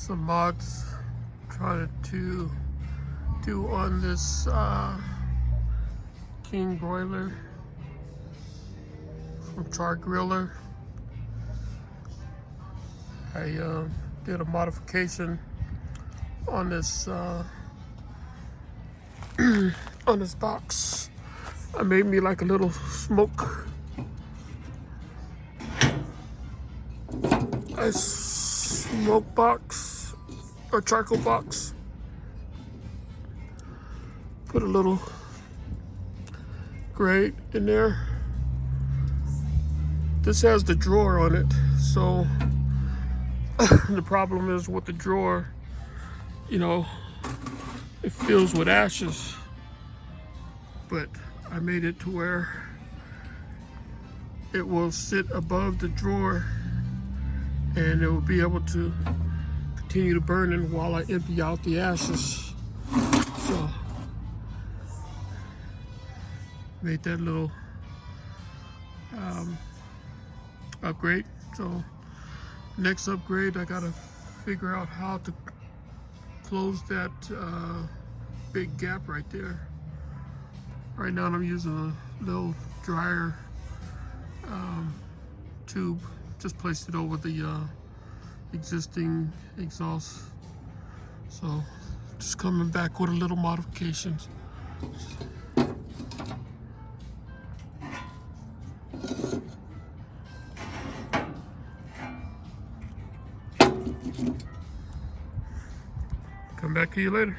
some mods trying to do on this King broiler from Char griller. I did a modification on this on this box. I made me like a little smoke box or charcoal box. Put a little grate in there. This has the drawer on it, so the problem is with the drawer, you know, it fills with ashes. But I made it to where it will sit above the drawer and it will be able to continue to burn while I empty out the ashes. So made that little upgrade. So next upgrade, I gotta figure out how to close that big gap right there. Right now I'm using a little dryer tube. Just placed it over the existing exhaust. So just coming back with a little modifications. Come back to you later.